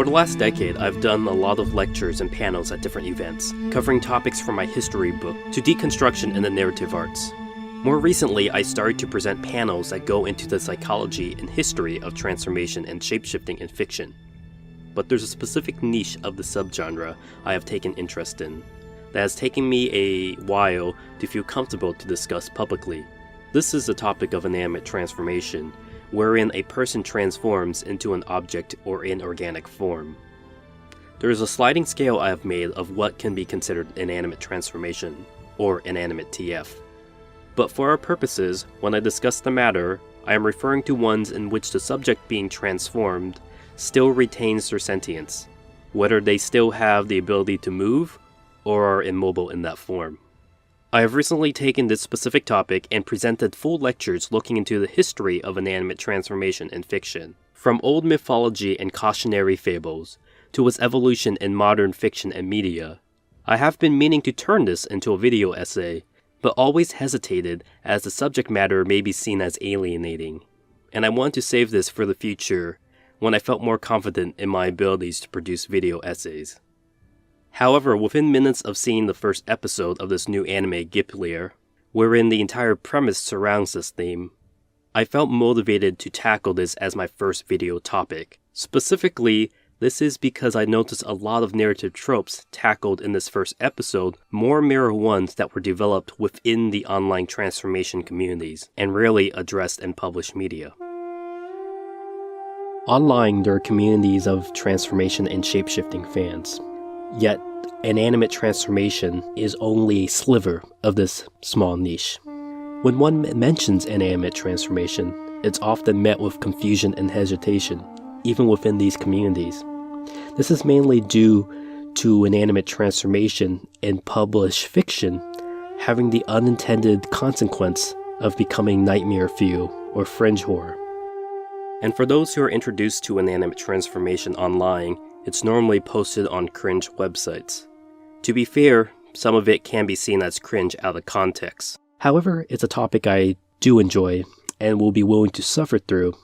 For the last decade, I've done a lot of lectures and panels at different events, covering topics from my history book to deconstruction and the narrative arts. More recently, I started to present panels that go into the psychology and history of transformation and shapeshifting in fiction. But there's a specific niche of the subgenre I have taken interest in, that has taken me a while to feel comfortable to discuss publicly. This is the topic of inanimate transformation, wherein a person transforms into an object or inorganic form. There is a sliding scale I have made of what can be considered inanimate transformation, or Inanimate TF. But for our purposes, when I discuss the matter, I am referring to ones in which the subject being transformed still retains their sentience, whether they still have the ability to move or are immobile in that form. I have recently taken this specific topic and presented full lectures looking into the history of inanimate transformation in fiction, from old mythology and cautionary fables to its evolution in modern fiction and media. I have been meaning to turn this into a video essay, but always hesitated as the subject matter may be seen as alienating, and I want to save this for the future when I felt more confident in my abilities to produce video essays. However, within minutes of seeing the first episode of this new anime Gleipnir, wherein the entire premise surrounds this theme, I felt motivated to tackle this as my first video topic. Specifically, this is because I noticed a lot of narrative tropes tackled in this first episode more mirror ones that were developed within the online transformation communities and rarely addressed in published media. Online, there are communities of transformation and shapeshifting fans. Yet, inanimate transformation is only a sliver of this small niche. When one mentions inanimate transformation, it's often met with confusion and hesitation, even within these communities. This is mainly due to inanimate transformation in published fiction having the unintended consequence of becoming nightmare fuel or fringe horror. And for those who are introduced to inanimate transformation online, it's normally posted on cringe websites. To be fair, some of it can be seen as cringe out of context. However, it's a topic I do enjoy and will be willing to suffer through,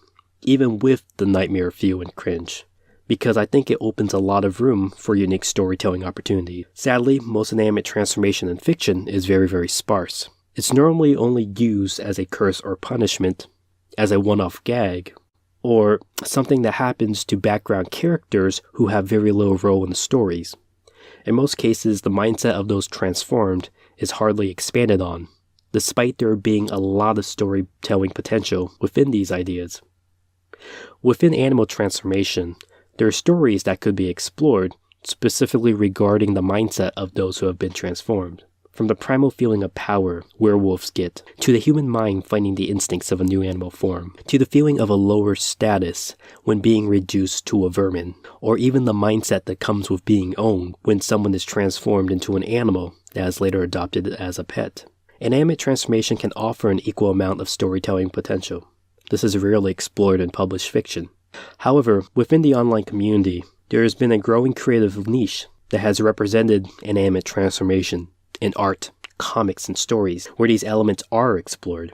even with the nightmare fuel and cringe, because I think it opens a lot of room for unique storytelling opportunity. Sadly, most inanimate transformation in fiction is very, very sparse. It's normally only used as a curse or punishment, as a one-off gag, or something that happens to background characters who have very little role in the stories. In most cases, the mindset of those transformed is hardly expanded on, despite there being a lot of storytelling potential within these ideas. Within animal transformation, there are stories that could be explored, specifically regarding the mindset of those who have been transformed. From the primal feeling of power werewolves get, to the human mind finding the instincts of a new animal form, to the feeling of a lower status when being reduced to a vermin, or even the mindset that comes with being owned when someone is transformed into an animal that is later adopted as a pet. Inanimate transformation can offer an equal amount of storytelling potential. This is rarely explored in published fiction. However, within the online community, there has been a growing creative niche that has represented inanimate transformation in art, comics, and stories where these elements are explored.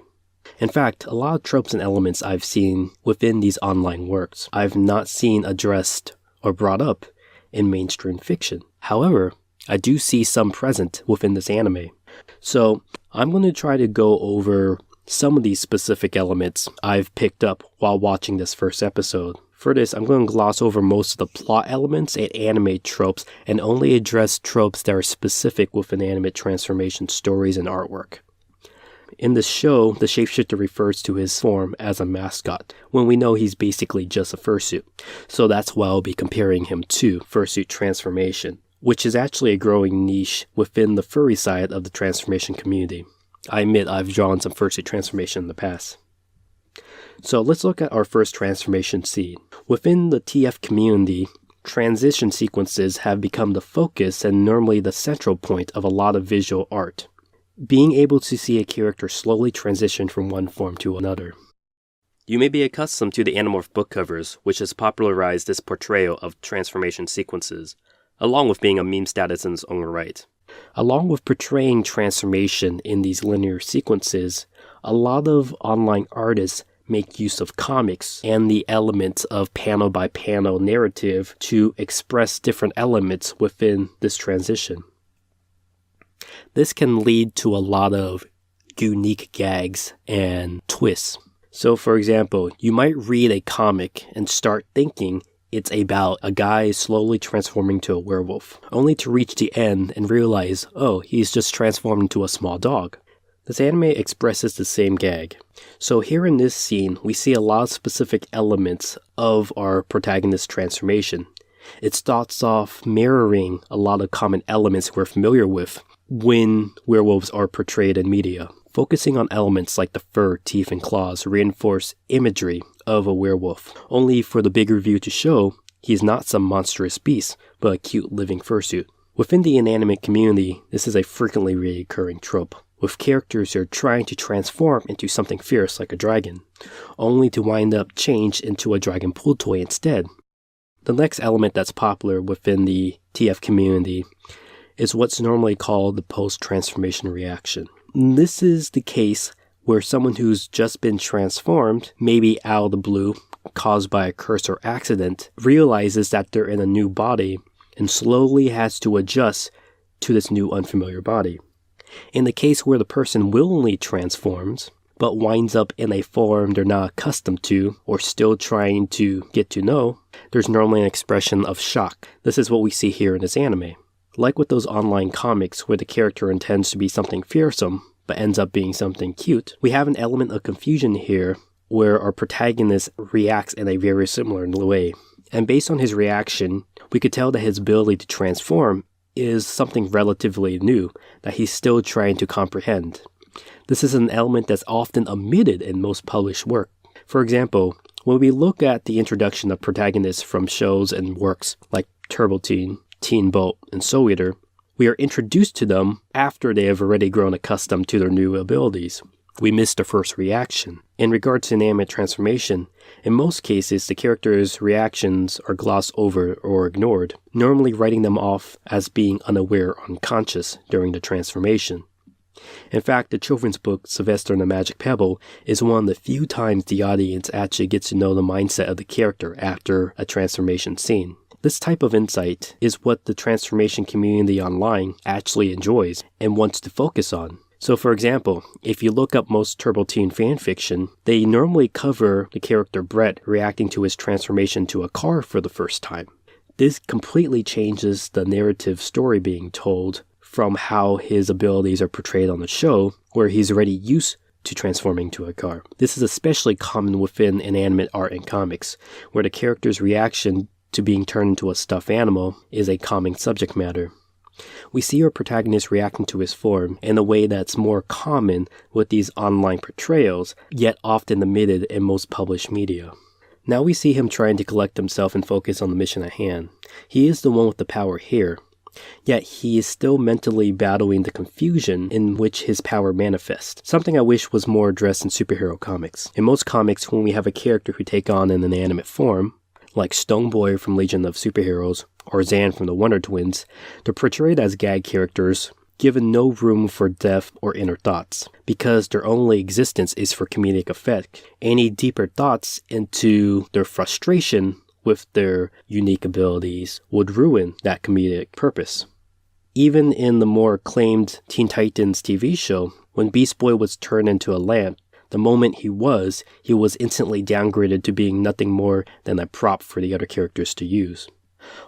In fact, a lot of tropes and elements I've seen within these online works I've not seen addressed or brought up in mainstream fiction. However, I do see some present within this anime. So I'm going to try to go over some of these specific elements I've picked up while watching this first episode. For this, I'm going to gloss over most of the plot elements and anime tropes and only address tropes that are specific with inanimate transformation stories and artwork. In the show, the shapeshifter refers to his form as a mascot, when we know he's basically just a fursuit. So that's why I'll be comparing him to fursuit transformation, which is actually a growing niche within the furry side of the transformation community. I admit I've drawn some fursuit transformation in the past. So let's look at our first transformation scene. Within the TF community, transition sequences have become the focus and normally the central point of a lot of visual art. Being able to see a character slowly transition from one form to another. You may be accustomed to the Animorph book covers, which has popularized this portrayal of transformation sequences, along with being a meme status in its own right. Along with portraying transformation in these linear sequences, a lot of online artists make use of comics and the elements of panel-by-panel narrative to express different elements within this transition. This can lead to a lot of unique gags and twists. So for example, you might read a comic and start thinking it's about a guy slowly transforming to a werewolf, only to reach the end and realize, oh, he's just transformed into a small dog. This anime expresses the same gag. So here in this scene, we see a lot of specific elements of our protagonist's transformation. It starts off mirroring a lot of common elements we're familiar with when werewolves are portrayed in media. Focusing on elements like the fur, teeth, and claws reinforce imagery of a werewolf, only for the bigger view to show he's not some monstrous beast, but a cute living fursuit. Within the inanimate community, this is a frequently recurring trope, with characters who are trying to transform into something fierce like a dragon, only to wind up changed into a dragon pool toy instead. The next element that's popular within the TF community is what's normally called the post-transformation reaction. This is the case where someone who's just been transformed, maybe out of the blue, caused by a curse or accident, realizes that they're in a new body and slowly has to adjust to this new unfamiliar body. In the case where the person willingly transforms, but winds up in a form they're not accustomed to or still trying to get to know, there's normally an expression of shock. This is what we see here in this anime. Like with those online comics where the character intends to be something fearsome, but ends up being something cute, we have an element of confusion here where our protagonist reacts in a very similar way. And based on his reaction, we could tell that his ability to transform is something relatively new that he's still trying to comprehend. This is an element that's often omitted in most published work. For example, when we look at the introduction of protagonists from shows and works like Turbo Teen, Teen Bolt, and Soul Eater, we are introduced to them after they have already grown accustomed to their new abilities. We miss the first reaction. In regards to inanimate transformation, in most cases the character's reactions are glossed over or ignored, normally writing them off as being unaware or unconscious during the transformation. In fact, the children's book Sylvester and the Magic Pebble is one of the few times the audience actually gets to know the mindset of the character after a transformation scene. This type of insight is what the transformation community online actually enjoys and wants to focus on. So for example, if you look up most Turbo Teen fanfiction, they normally cover the character Brett reacting to his transformation to a car for the first time. This completely changes the narrative story being told from how his abilities are portrayed on the show, where he's already used to transforming to a car. This is especially common within inanimate art and comics, where the character's reaction to being turned into a stuffed animal is a common subject matter. We see our protagonist reacting to his form in a way that's more common with these online portrayals, yet often omitted in most published media. Now we see him trying to collect himself and focus on the mission at hand. He is the one with the power here, yet he is still mentally battling the confusion in which his power manifests, something I wish was more addressed in superhero comics. In most comics, when we have a character who take on an inanimate form, like Stoneboy from Legion of Superheroes or Zan from the Wonder Twins, they're portrayed as gag characters, given no room for depth or inner thoughts, because their only existence is for comedic effect. Any deeper thoughts into their frustration with their unique abilities would ruin that comedic purpose. Even in the more acclaimed Teen Titans TV show, when Beast Boy was turned into a lamp, the moment he was instantly downgraded to being nothing more than a prop for the other characters to use.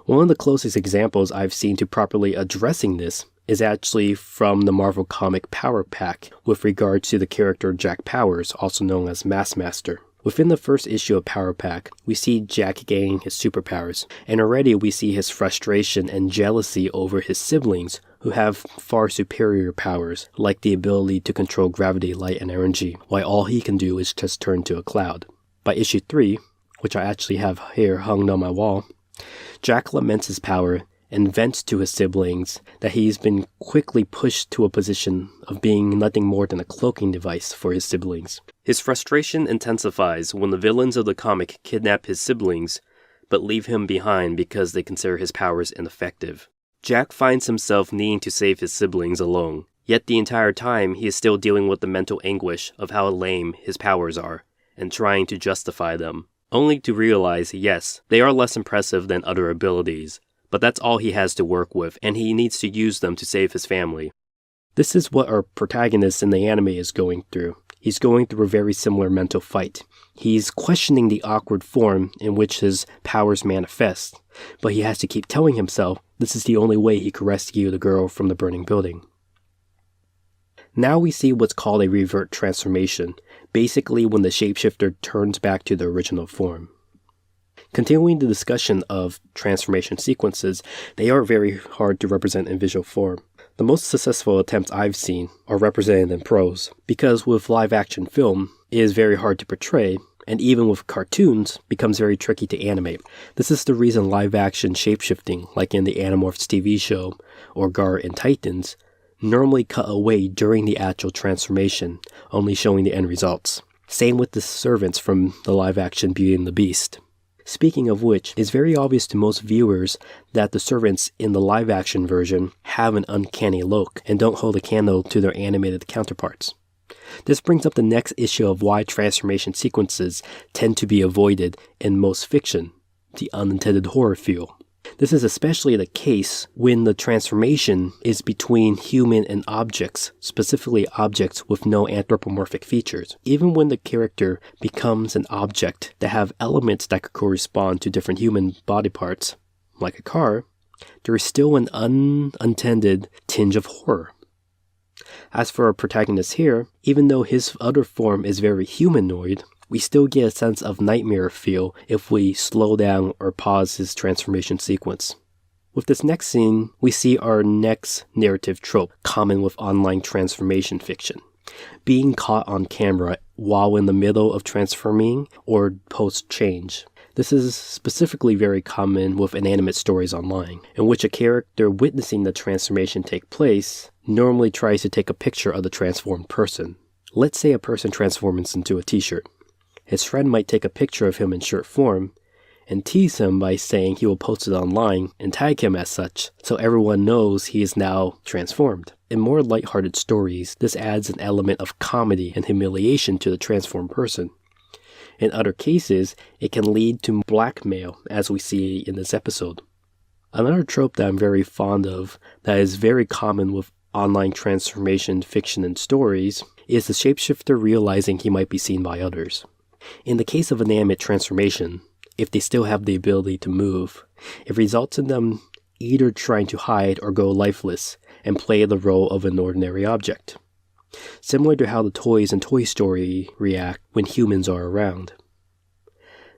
One of the closest examples I've seen to properly addressing this is actually from the Marvel comic Power Pack with regard to the character Jack Powers, also known as Maskmaster. Within the first issue of Power Pack, we see Jack gaining his superpowers, and already we see his frustration and jealousy over his siblings who have far superior powers, like the ability to control gravity, light, and energy, while all he can do is just turn to a cloud. By issue 3, which I actually have here hung on my wall, Jack laments his power and vents to his siblings that he's been quickly pushed to a position of being nothing more than a cloaking device for his siblings. His frustration intensifies when the villains of the comic kidnap his siblings, but leave him behind because they consider his powers ineffective. Jack finds himself needing to save his siblings alone, yet the entire time he is still dealing with the mental anguish of how lame his powers are, and trying to justify them, only to realize, yes, they are less impressive than other abilities, but that's all he has to work with, and he needs to use them to save his family. This is what our protagonist in the anime is going through. He's going through a very similar mental fight. He's questioning the awkward form in which his powers manifest, but he has to keep telling himself this is the only way he could rescue the girl from the burning building. Now we see what's called a revert transformation, basically when the shapeshifter turns back to the original form. Continuing the discussion of transformation sequences, they are very hard to represent in visual form. The most successful attempts I've seen are represented in prose, because with live-action film, it is very hard to portray, and even with cartoons, becomes very tricky to animate. This is the reason live-action shapeshifting, like in the Animorphs TV show, or Gar in Titans, normally cut away during the actual transformation, only showing the end results. Same with the servants from the live-action Beauty and the Beast. Speaking of which, it's very obvious to most viewers that the servants in the live-action version have an uncanny look and don't hold a candle to their animated counterparts. This brings up the next issue of why transformation sequences tend to be avoided in most fiction, the unintended horror feel. This is especially the case when the transformation is between human and objects, specifically objects with no anthropomorphic features. Even when the character becomes an object that have elements that could correspond to different human body parts, like a car, there is still an unintended tinge of horror. As for our protagonist here, even though his other form is very humanoid, we still get a sense of nightmare feel if we slow down or pause his transformation sequence. With this next scene, we see our next narrative trope common with online transformation fiction. Being caught on camera while in the middle of transforming or post-change. This is specifically very common with inanimate stories online, in which a character witnessing the transformation take place normally tries to take a picture of the transformed person. Let's say a person transforms into a t-shirt. His friend might take a picture of him in shirt form and tease him by saying he will post it online and tag him as such, so everyone knows he is now transformed. In more lighthearted stories, this adds an element of comedy and humiliation to the transformed person. In other cases, it can lead to blackmail, as we see in this episode. Another trope that I'm very fond of, that is very common with online transformation fiction and stories, is the shapeshifter realizing he might be seen by others. In the case of inanimate transformation, if they still have the ability to move, it results in them either trying to hide or go lifeless and play the role of an ordinary object. Similar to how the toys in Toy Story react when humans are around.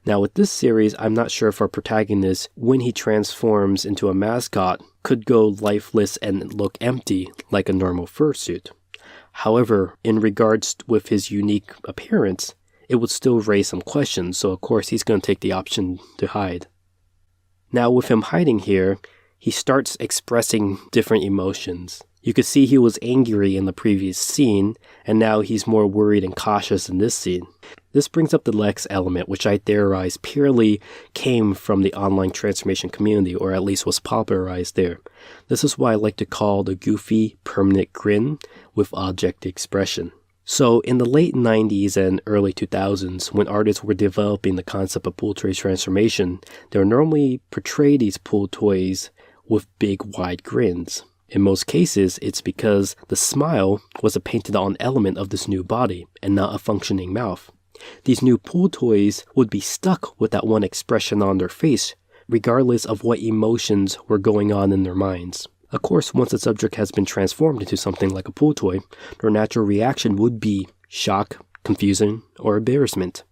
Now with this series, I'm not sure if our protagonist, when he transforms into a mascot, could go lifeless and look empty like a normal fursuit. However, in regards with his unique appearance, it would still raise some questions, so of course he's going to take the option to hide. Now with him hiding here, he starts expressing different emotions. You could see he was angry in the previous scene, and now he's more worried and cautious in this scene. This brings up the Lex element, which I theorize purely came from the online transformation community, or at least was popularized there. This is why I like to call the goofy, permanent grin with object expression. So in the late 90s and early 2000s, when artists were developing the concept of pool toy transformation, they would normally portray these pool toys with big, wide grins. In most cases, it's because the smile was a painted-on element of this new body, and not a functioning mouth. These new pool toys would be stuck with that one expression on their face, regardless of what emotions were going on in their minds. Of course, once the subject has been transformed into something like a pool toy, their natural reaction would be shock, confusion, or embarrassment.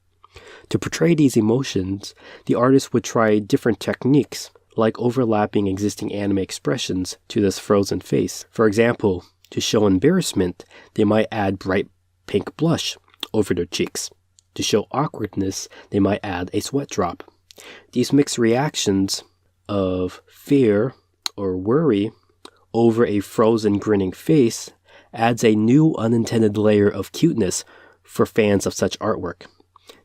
To portray these emotions, the artist would try different techniques, like overlapping existing anime expressions to this frozen face. For example, to show embarrassment, they might add bright pink blush over their cheeks. To show awkwardness, they might add a sweat drop. These mixed reactions of fear or worry over a frozen grinning face adds a new unintended layer of cuteness for fans of such artwork.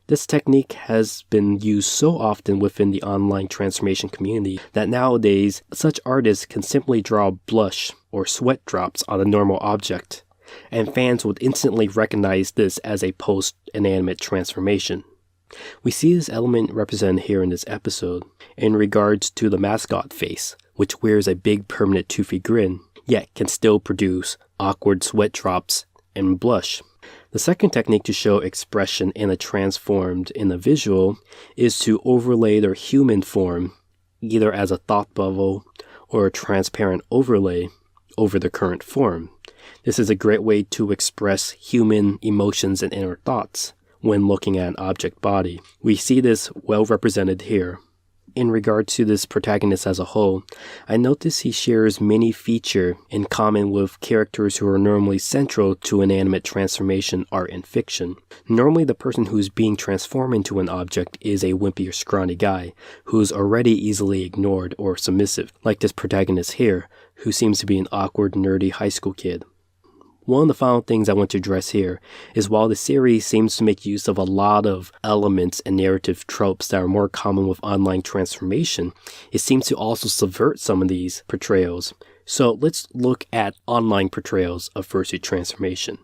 This technique has been used so often within the online transformation community that nowadays such artists can simply draw blush or sweat drops on a normal object, and fans would instantly recognize this as a post-inanimate transformation. We see this element represented here in this episode in regards to the mascot face, which wears a big permanent toothy grin, yet can still produce awkward sweat drops and blush. The second technique to show expression in a transformed in a visual is to overlay their human form either as a thought bubble or a transparent overlay over the current form. This is a great way to express human emotions and inner thoughts when looking at an object body. We see this well represented here. In regard to this protagonist as a whole, I notice he shares many features in common with characters who are normally central to inanimate transformation art and fiction. Normally the person who's being transformed into an object is a wimpy or scrawny guy who's already easily ignored or submissive, like this protagonist here, who seems to be an awkward, nerdy high school kid. One of the final things I want to address here is while the series seems to make use of a lot of elements and narrative tropes that are more common with online transformation, it seems to also subvert some of these portrayals. So let's look at online portrayals of fursuit transformation.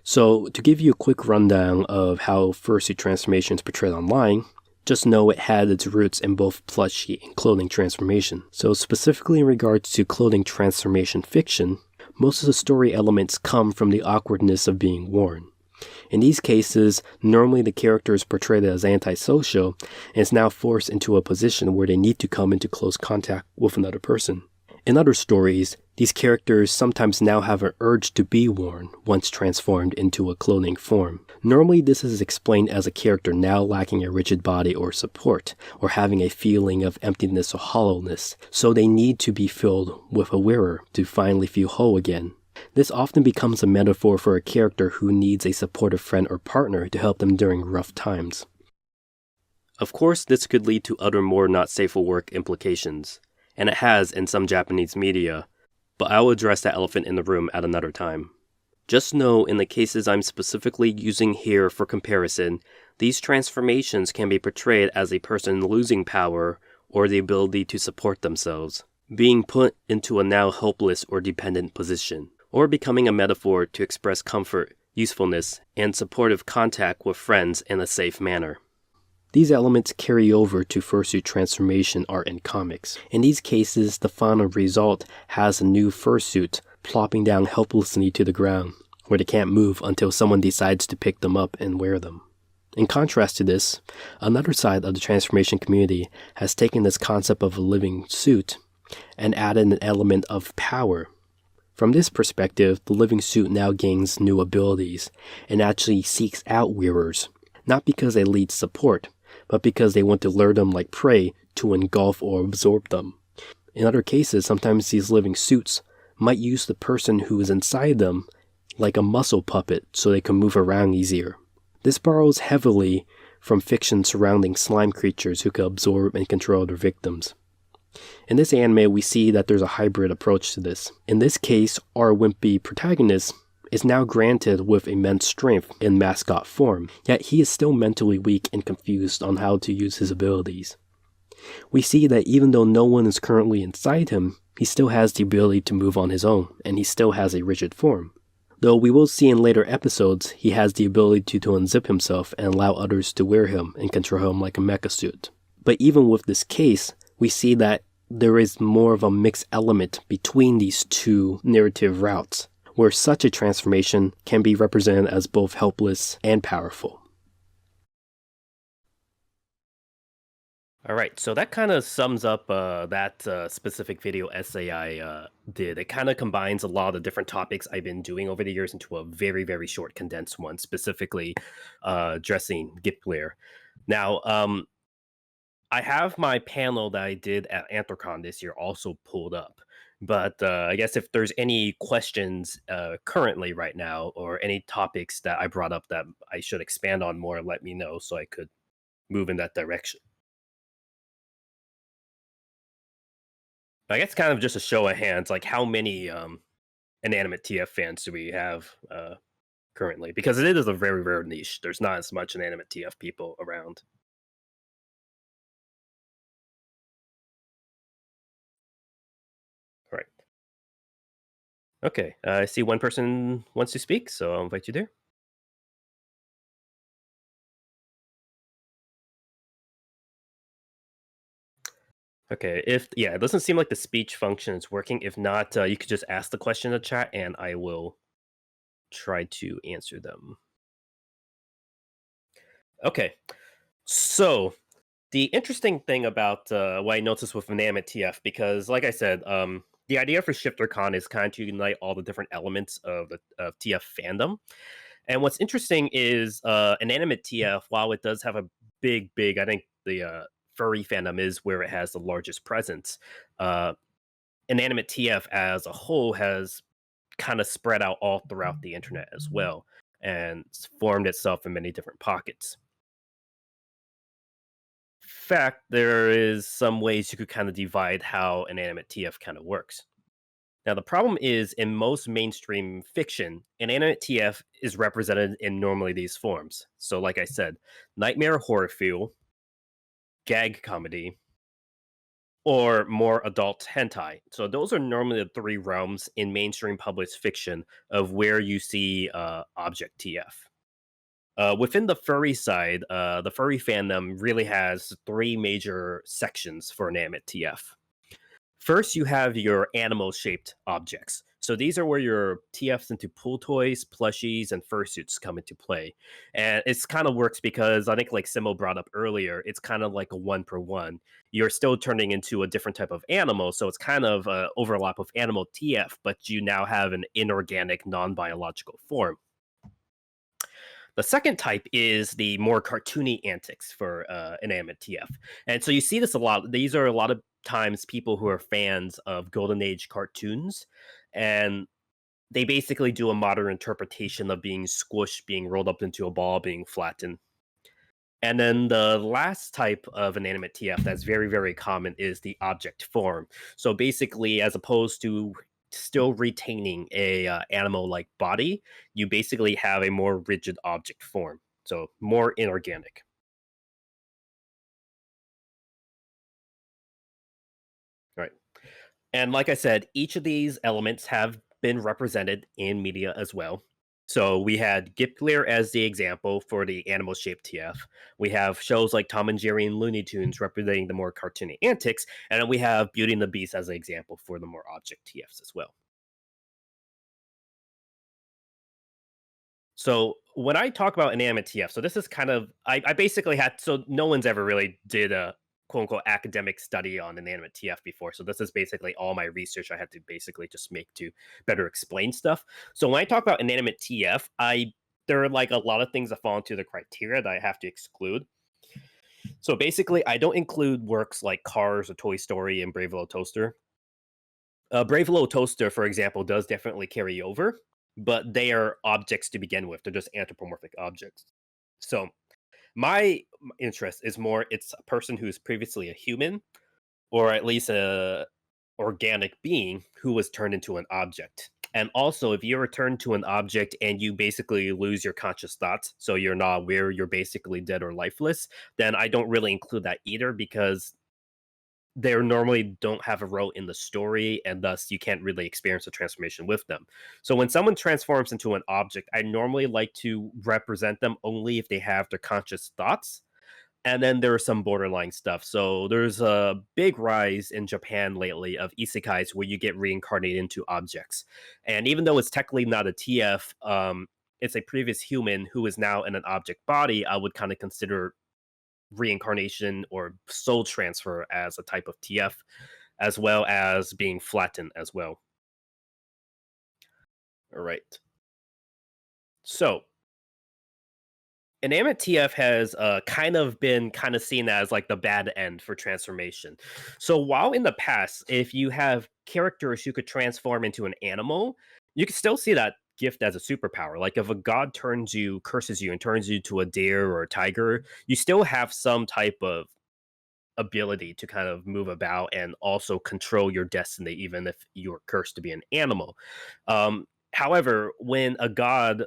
So to give you a quick rundown of how fursuit transformation is portrayed online, just know it had its roots in both plushie and clothing transformation. So specifically in regards to clothing transformation fiction, most of the story elements come from the awkwardness of being worn. In these cases, normally the character is portrayed as antisocial and is now forced into a position where they need to come into close contact with another person. In other stories, these characters sometimes now have an urge to be worn once transformed into a clothing form. Normally this is explained as a character now lacking a rigid body or support, or having a feeling of emptiness or hollowness, so they need to be filled with a wearer to finally feel whole again. This often becomes a metaphor for a character who needs a supportive friend or partner to help them during rough times. Of course, this could lead to other more not safe for work implications, and it has in some Japanese media, but I will address that elephant in the room at another time. Just know in the cases I'm specifically using here for comparison, these transformations can be portrayed as a person losing power or the ability to support themselves, being put into a now helpless or dependent position, or becoming a metaphor to express comfort, usefulness, and supportive contact with friends in a safe manner. These elements carry over to fursuit transformation art and comics. In these cases, the final result has a new fursuit plopping down helplessly to the ground, where they can't move until someone decides to pick them up and wear them. In contrast to this, another side of the transformation community has taken this concept of a living suit and added an element of power. From this perspective, the living suit now gains new abilities and actually seeks out wearers, not because they need support, but because they want to lure them like prey to engulf or absorb them. In other cases, sometimes these living suits might use the person who is inside them like a muscle puppet so they can move around easier. This borrows heavily from fiction surrounding slime creatures who can absorb and control their victims. In this anime, we see that there's a hybrid approach to this. In this case, our wimpy protagonist is now granted with immense strength in mascot form, yet he is still mentally weak and confused on how to use his abilities. We see that even though no one is currently inside him, he still has the ability to move on his own, and he still has a rigid form. Though we will see in later episodes, he has the ability to unzip himself and allow others to wear him and control him like a mecha suit. But even with this case, we see that there is more of a mixed element between these two narrative routes, where such a transformation can be represented as both helpless and powerful. Alright, so that kind of sums up that specific video essay I did. It kind of combines a lot of different topics I've been doing over the years into a very, very short condensed one, specifically addressing Gleipnir. Now, I have my panel that I did at Anthrocon this year also pulled up. But I guess if there's any questions currently right now or any topics that I brought up that I should expand on more, let me know so I could move in that direction. I guess kind of just a show of hands, like how many Inanimate TF fans do we have currently? Because it is a very rare niche. There's not as much Inanimate TF people around. Right. Okay, I see one person wants to speak, so I'll invite you there. Okay, if yeah, it doesn't seem like the speech function is working. If not, you could just ask the question in the chat, and I will try to answer them. Okay, so the interesting thing about what I noticed with Inanimate TF, because like I said, the idea for ShifterCon is kind of to unite all the different elements of the of TF fandom. And what's interesting is Inanimate TF, while it does have a big, I think the furry fandom is where it has the largest presence. Uh, Inanimate TF as a whole has kind of spread out all throughout the internet as well, and formed itself in many different pockets. Fact, there is some ways you could kind of divide how Inanimate TF kind of works. Now, the problem is in most mainstream fiction, Inanimate TF is represented in normally these forms. So, like I said, nightmare horror feel, gag comedy, or more adult hentai. So, those are normally the three realms in mainstream published fiction of where you see object TF. Within the furry side, the furry fandom really has three major sections for Inanimate TF. First, you have your animal shaped objects. So these are where your TFs into pool toys, plushies, and fursuits come into play. And it's kind of works because I think, like Simo brought up earlier, it's kind of like a one per one. You're still turning into a different type of animal. So it's kind of overlap of animal TF, but you now have an inorganic, non biological form. The second type is the more cartoony antics for inanimate TF. And so you see this a lot. These are a lot of times people who are fans of Golden Age cartoons, and they basically do a modern interpretation of being squished, being rolled up into a ball, being flattened. And then the last type of inanimate TF that's very common is the object form. So basically, as opposed to still retaining a animal like body, you basically have a more rigid object form. So more inorganic. Right. And like I said, each of these elements have been represented in media as well. So we had Gleipnir as the example for the animal shaped TF. We have shows like Tom and Jerry and Looney Tunes representing the more cartoony antics, and then we have Beauty and the Beast as an example for the more object TFs as well. So when I talk about inanimate TF, so this is kind of I basically had so no one's ever really did a quote unquote academic study on inanimate TF before. So this is basically all my research I had to basically just make to better explain stuff. So when I talk about inanimate TF, I there are like a lot of things that fall into the criteria that I have to exclude. So basically, I don't include works like Cars or Toy Story and Brave Little Toaster. Brave Little Toaster, for example, does definitely carry over, but they are objects to begin with. They're just anthropomorphic objects. So my interest is more it's a person who's previously a human or at least a organic being who was turned into an object. And also, if you're turned to an object and you basically lose your conscious thoughts, so you're not aware, you're basically dead or lifeless, then I don't really include that either because they normally don't have a role in the story and thus you can't really experience a transformation with them. So when someone transforms into an object, I normally like to represent them only if they have their conscious thoughts. And then there's some borderline stuff. So there's a big rise in Japan lately of isekais where you get reincarnated into objects. And even though it's technically not a TF, it's a previous human who is now in an object body, I would kind of consider reincarnation or soul transfer as a type of TF, as well as being flattened as well. All right. So Inanimate TF has kind of been kind of seen as like the bad end for transformation. So while in the past, if you have characters who could transform into an animal, you can still see that gift as a superpower. Like if a god turns you, curses you, and turns you to a deer or a tiger, you still have some type of ability to kind of move about and also control your destiny, even if you're cursed to be an animal. However, when a god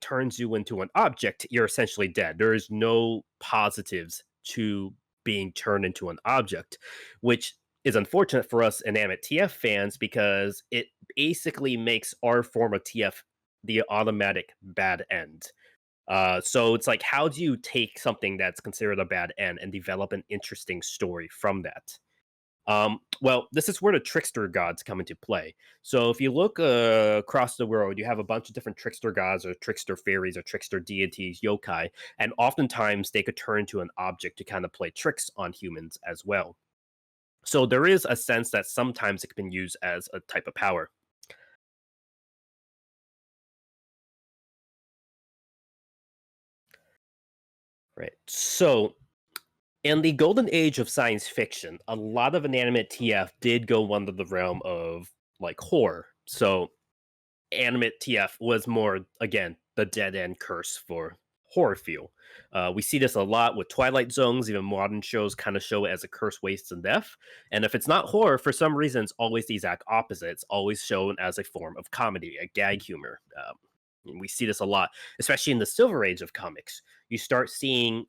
turns you into an object, you're essentially dead. There is no positives to being turned into an object, which is unfortunate for us inanimate TF fans because it basically makes our form of TF the automatic bad end. So it's like, how do you take something that's considered a bad end and develop an interesting story from that? Well, this is where the trickster gods come into play. So if you look across the world, you have a bunch of different trickster gods or trickster fairies or trickster deities, yokai, and oftentimes they could turn to an object to kind of play tricks on humans as well. So there is a sense that sometimes it can be used as a type of power. Right. So in the golden age of science fiction, a lot of inanimate TF did go under the realm of like horror. So animate TF was more, again, the dead end curse for horror feel. We see this a lot with Twilight Zones, even modern shows kind of show it as a curse, waste, and death. And if it's not horror, for some reason, it's always the exact opposite. It's always shown as a form of comedy, a gag humor. And we see this a lot, especially in the Silver Age of comics. You start seeing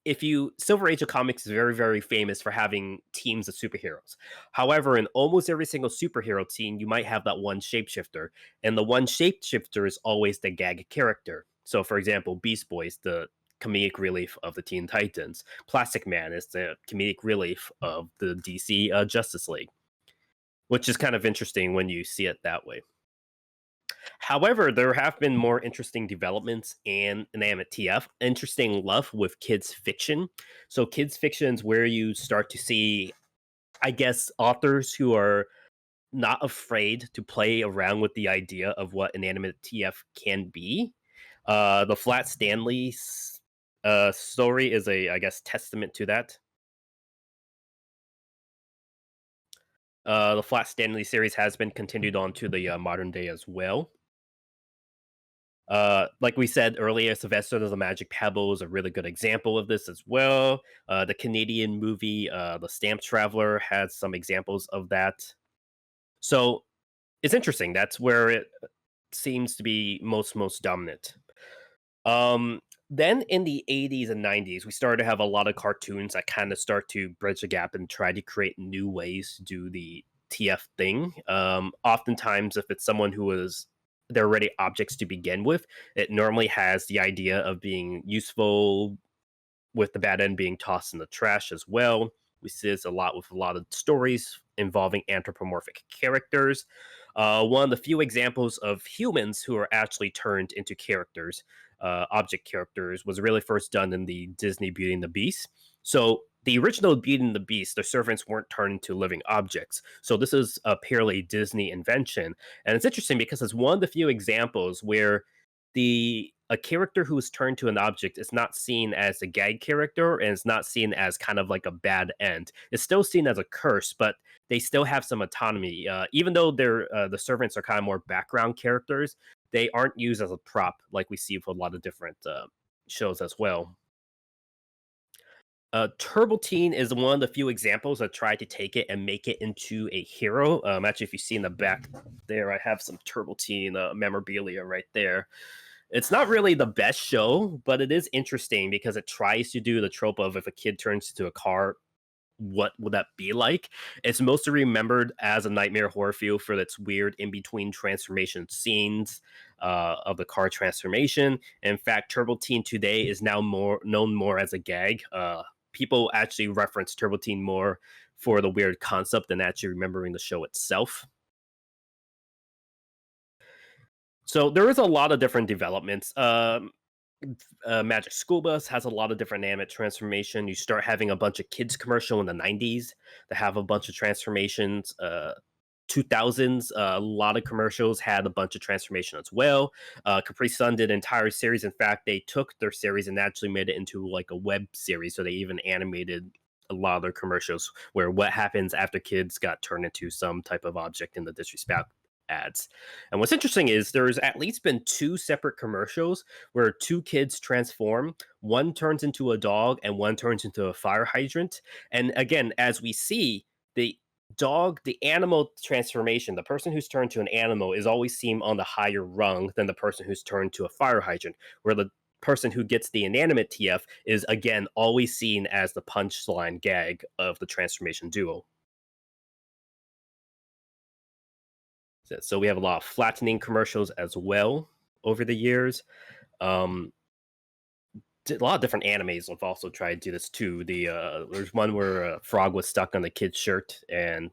if you Silver Age of Comics is very, very famous for having teams of superheroes. However, in almost every single superhero team, you might have that one shapeshifter, and the one shapeshifter is always the gag character. So, for example, Beast Boy is the comedic relief of the Teen Titans. Plastic Man is the comedic relief of the DC Justice League, which is kind of interesting when you see it that way. However, there have been more interesting developments in Inanimate TF, interesting love with kids fiction. So, kids fiction is where you start to see, I guess, authors who are not afraid to play around with the idea of what Inanimate TF can be. The Flat Stanley story is a, I guess, testament to that. The Flat Stanley series has been continued on to the modern day as well. Like we said earlier, Sylvester the Magic Pebble is a really good example of this as well. The Canadian movie, The Stamp Traveler, has some examples of that. So it's interesting. That's where it seems to be most dominant. Then in the 80s and 90s, we started to have a lot of cartoons that kind of start to bridge the gap and try to create new ways to do the TF thing. Oftentimes, if it's someone who is they're already objects to begin with, it normally has the idea of being useful, with the bad end being tossed in the trash as well. We see this a lot with a lot of stories involving anthropomorphic characters. One of the few examples of humans who are actually turned into characters, object characters, was really first done in the Disney Beauty and the Beast. So the original Beauty and the Beast, the servants weren't turned into living objects. So this is a purely Disney invention, and it's interesting because it's one of the few examples where the a character who is turned to an object is not seen as a gag character and it's not seen as kind of like a bad end. It's still seen as a curse, but they still have some autonomy. Even though they're the servants are kind of more background characters, they aren't used as a prop like we see with a lot of different shows as well. Turbo Teen is one of the few examples that tried to take it and make it into a hero. Actually, if you see in the back there, I have some Turbo Teen memorabilia right there. It's not really the best show, but it is interesting because it tries to do the trope of if a kid turns into a car, what would that be like? It's mostly remembered as a nightmare horror feel for its weird in between transformation scenes of the car transformation. In fact, Turbo Teen today is now more known more as a gag. People actually reference Turbo Teen more for the weird concept than actually remembering the show itself. So there is a lot of different developments. Magic School Bus has a lot of different animate transformation. You start having a bunch of kids commercial in the 90s that have a bunch of transformations. 2000s, a lot of commercials had a bunch of transformation as well. Capri Sun did an entire series. In fact, they took their series and actually made it into like a web series. So they even animated a lot of their commercials where what happens after kids got turned into some type of object in the disrespect ads. And what's interesting is there's at least been two separate commercials where two kids transform. One turns into a dog and one turns into a fire hydrant. And again, as we see, the animal transformation, the person who's turned to an animal is always seen on the higher rung than the person who's turned to a fire hydrant, where the person who gets the inanimate TF is again always seen as the punchline gag of the transformation duo. So we have a lot of flattening commercials as well over the years. Um, a lot of different animes have also tried to do this too. There's one where a frog was stuck on the kid's shirt, and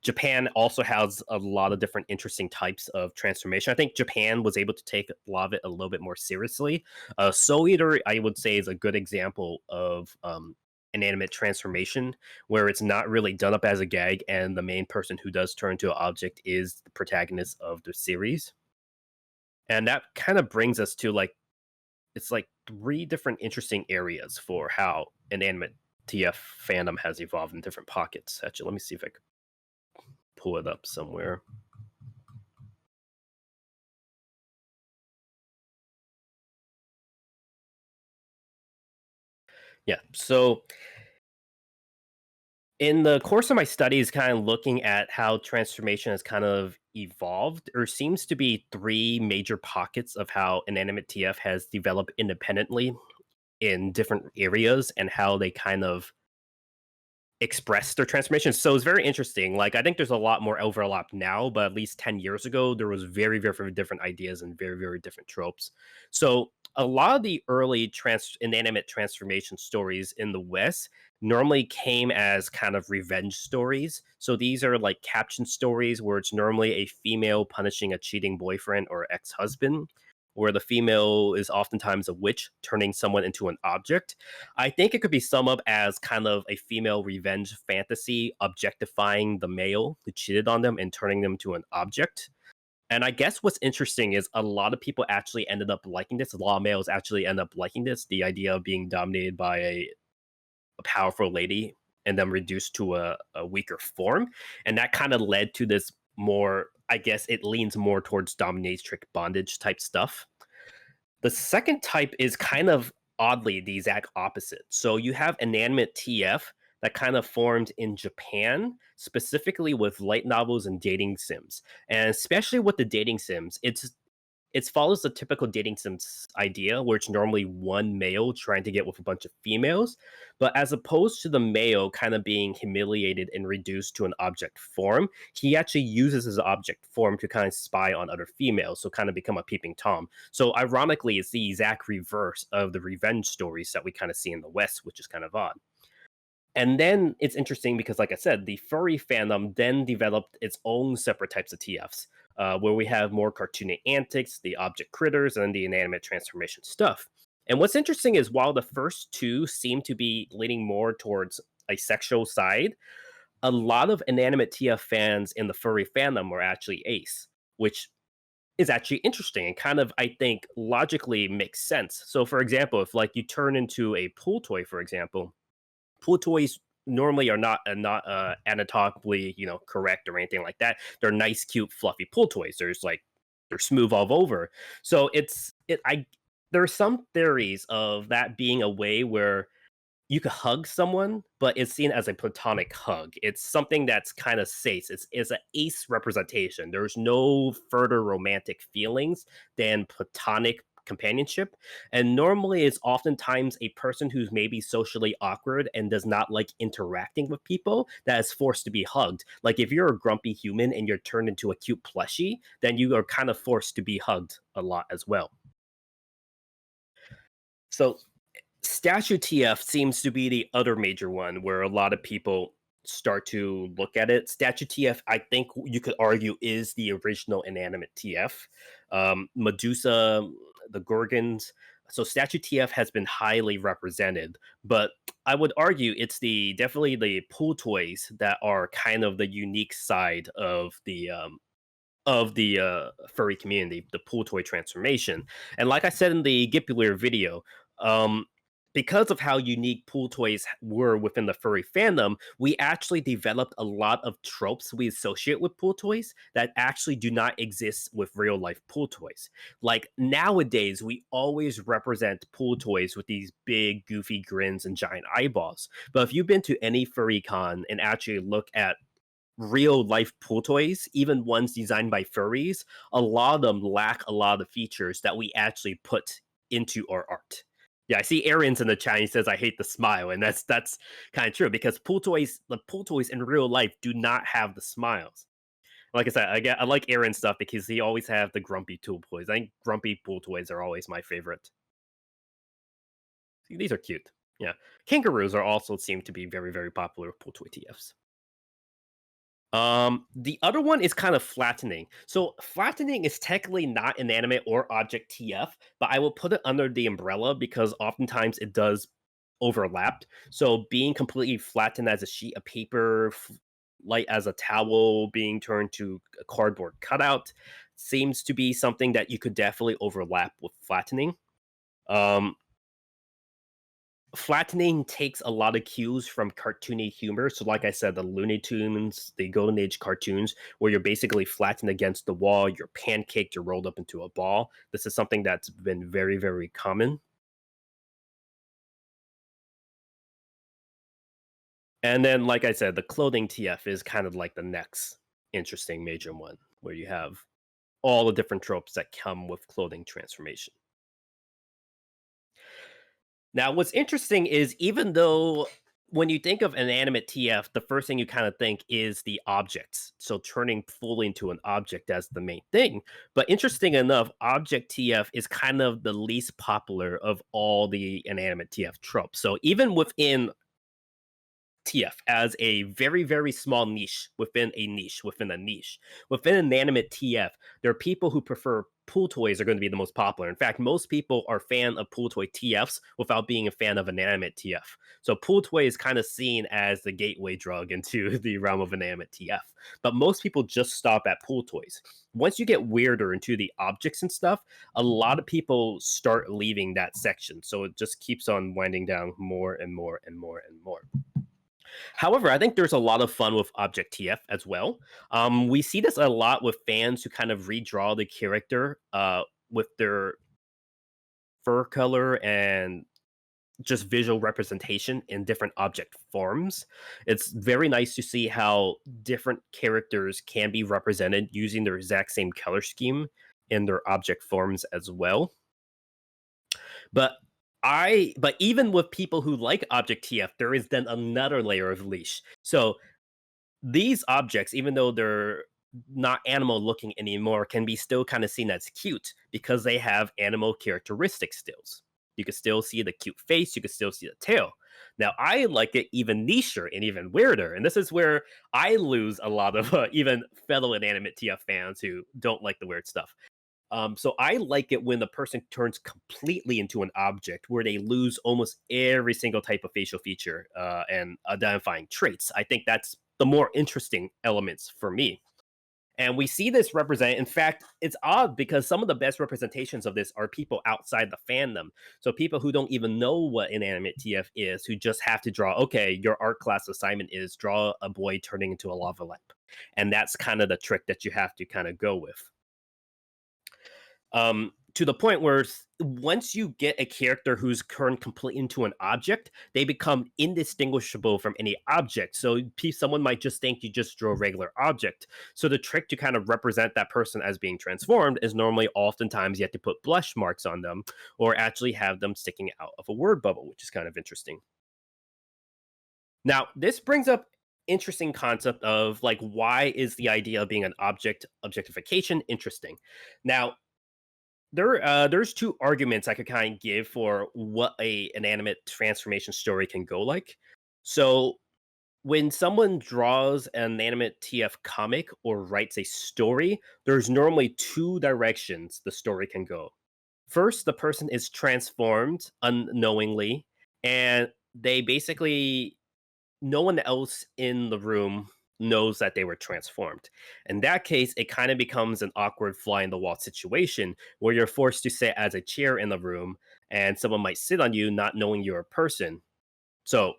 Japan also has a lot of different interesting types of transformation. I think Japan was able to take a lot of it a little bit more seriously. Soul Eater, I would say, is a good example of an animate transformation where it's not really done up as a gag, and the main person who does turn into an object is the protagonist of the series. And that kind of brings us to it's like three different interesting areas for how an Inanimate TF fandom has evolved in different pockets. Actually, let me see if I can pull it up somewhere. Yeah. So in the course of my studies, kind of looking at how transformation has kind of evolved, there seems to be three major pockets of how Inanimate TF has developed independently in different areas and how they kind of express their transformation. So it's very interesting. Like I think there's a lot more overlap now, but at least 10 years ago, there was very, very different ideas and very, very different tropes. So a lot of the early inanimate transformation stories in the West normally came as kind of revenge stories. So these are like caption stories where it's normally a female punishing a cheating boyfriend or ex-husband, where the female is oftentimes a witch turning someone into an object. I think it could be summed up as kind of a female revenge fantasy, objectifying the male who cheated on them and turning them to an object. And I guess what's interesting is a lot of people actually ended up liking this. A lot of males actually end up liking this. The idea of being dominated by a powerful lady and then reduced to a weaker form. And that kind of led to this more, I guess it leans more towards dominatrix bondage type stuff. The second type is kind of oddly the exact opposite. So you have Inanimate TF that kind of formed in Japan, specifically with light novels and dating sims. And especially with the dating sims, it follows the typical dating sims idea where it's normally one male trying to get with a bunch of females, but as opposed to the male kind of being humiliated and reduced to an object form, he actually uses his object form to kind of spy on other females, so kind of become a peeping tom. So ironically, it's the exact reverse of the revenge stories that we kind of see in the West, which is kind of odd. And then it's interesting because, like I said, the furry fandom then developed its own separate types of TFs, where we have more cartoony antics, the object critters, and the inanimate transformation stuff. And what's interesting is while the first two seem to be leaning more towards a sexual side, a lot of inanimate TF fans in the furry fandom are actually ace, which is actually interesting and kind of, I think, logically makes sense. So, for example, if like you turn into a pool toy, for example, pool toys normally are not anatomically correct or anything like that. They're nice, cute, fluffy pool toys. They're smooth all over. So there are some theories of that being a way where you could hug someone, but it's seen as a platonic hug. It's something that's kind of safe. It's an ace representation. There's no further romantic feelings than platonic companionship. And normally it's oftentimes a person who's maybe socially awkward and does not like interacting with people that is forced to be hugged. Like if you're a grumpy human and you're turned into a cute plushie, then you are kind of forced to be hugged a lot as well. So Statue TF seems to be the other major one where a lot of people start to look at it. Statue TF, I think you could argue, is the original inanimate TF. Medusa, the Gorgons. So Statue TF has been highly represented, but I would argue it's the definitely the pool toys that are kind of the unique side of the furry community, the pool toy transformation. And like I said in the Gleipnir video, um, because of how unique pool toys were within the furry fandom, we actually developed a lot of tropes we associate with pool toys that actually do not exist with real life pool toys. Like nowadays, we always represent pool toys with these big, goofy grins and giant eyeballs. But if you've been to any furry con and actually look at real life pool toys, even ones designed by furries, a lot of them lack a lot of the features that we actually put into our art. Yeah, I see Arian's in the chat. He says, "I hate the smile," and that's kind of true because the pool toys in real life do not have the smiles. Like I said, I like Aaron stuff because he always have the grumpy tool toys. I think grumpy pool toys are always my favorite. See, these are cute. Yeah, kangaroos are also seem to be very very popular with pool toy TFs. The other one is kind of flattening. So flattening is technically not inanimate or object TF, but I will put it under the umbrella because oftentimes it does overlap. So being completely flattened as a sheet of paper, light as a towel, being turned to a cardboard cutout, seems to be something that you could definitely overlap with flattening. Um, Flattening takes a lot of cues from cartoony humor. So, like I said, the Looney Tunes, the Golden Age cartoons, where you're basically flattened against the wall, you're pancaked, you're rolled up into a ball. This is something that's been very, very common. And then, like I said, the clothing TF is kind of like the next interesting major one, where you have all the different tropes that come with clothing transformation. Now, what's interesting is even though when you think of inanimate TF, the first thing you kind of think is the objects. So turning fully into an object as the main thing. But interesting enough, object TF is kind of the least popular of all the inanimate TF tropes. So even within TF as a very, very small niche within a niche within a niche. Within inanimate TF, there are people who prefer pool toys are going to be the most popular. In fact, most people are fan of pool toy TFs without being a fan of inanimate TF. So pool toy is kind of seen as the gateway drug into the realm of inanimate TF. But most people just stop at pool toys. Once you get weirder into the objects and stuff, a lot of people start leaving that section. So it just keeps on winding down more and more and more and more. However, I think there's a lot of fun with Object TF as well. We see this a lot with fans who kind of redraw the character with their fur color and just visual representation in different object forms. It's very nice to see how different characters can be represented using their exact same color scheme in their object forms as well. But even with people who like Object TF, there is then another layer of leash. So these objects, even though they're not animal looking anymore, can be still kind of seen as cute because they have animal characteristics stills. You can still see the cute face, you can still see the tail. Now, I like it even nicher and even weirder. And this is where I lose a lot of even fellow inanimate TF fans who don't like the weird stuff. So I like it when the person turns completely into an object where they lose almost every single type of facial feature and identifying traits. I think that's the more interesting elements for me. And we see this represent. In fact, it's odd because some of the best representations of this are people outside the fandom. So people who don't even know what inanimate TF is, who just have to draw, okay, your art class assignment is draw a boy turning into a lava lamp. And that's kind of the trick that you have to kind of go with. To the point where once you get a character who's turned completely into an object, they become indistinguishable from any object. So someone might just think you just draw a regular object. So the trick to kind of represent that person as being transformed is normally oftentimes you have to put blush marks on them or actually have them sticking out of a word bubble, which is kind of interesting. Now, this brings up interesting concept of like why is the idea of being an objectification interesting. Now, there's two arguments I could kind of give for what a inanimate transformation story can go like. So when someone draws an animate TF comic or writes a story, there's normally two directions the story can go. First, the person is transformed unknowingly, and they basically no one else in the room knows that they were transformed. In that case, it kind of becomes an awkward fly in the wall situation where you're forced to sit as a chair in the room and someone might sit on you not knowing you're a person. So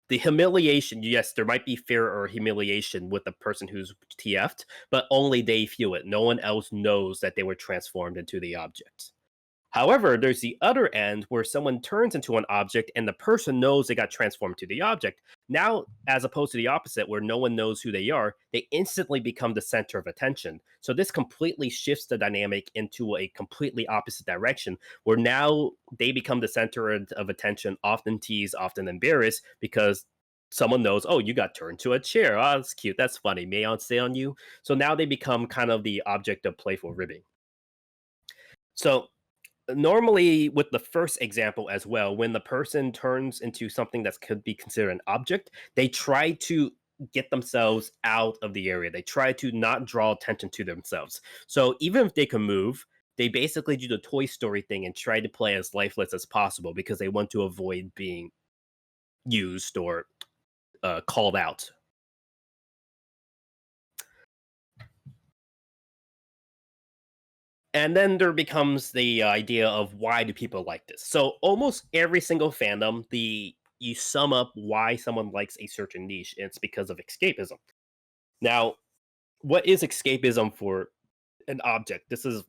the humiliation, yes, there might be fear or humiliation with the person who's TF'd, but only they feel it. No one else knows that they were transformed into the object. However, there's the other end where someone turns into an object and the person knows they got transformed to the object. Now, as opposed to the opposite, where no one knows who they are, they instantly become the center of attention. So this completely shifts the dynamic into a completely opposite direction, where now they become the center of attention, often teased, often embarrassed, because someone knows, oh, you got turned to a chair. Oh, that's cute. That's funny. May I stay on you? So now they become kind of the object of playful ribbing. So normally with the first example as well, when the person turns into something that could be considered an object, they try to get themselves out of the area. They try to not draw attention to themselves. So even if they can move, they basically do the Toy Story thing and try to play as lifeless as possible because they want to avoid being used or called out. And then there becomes the idea of why do people like this. So almost every single fandom, the you sum up why someone likes a certain niche, and it's because of escapism. Now, what is escapism for an object? This is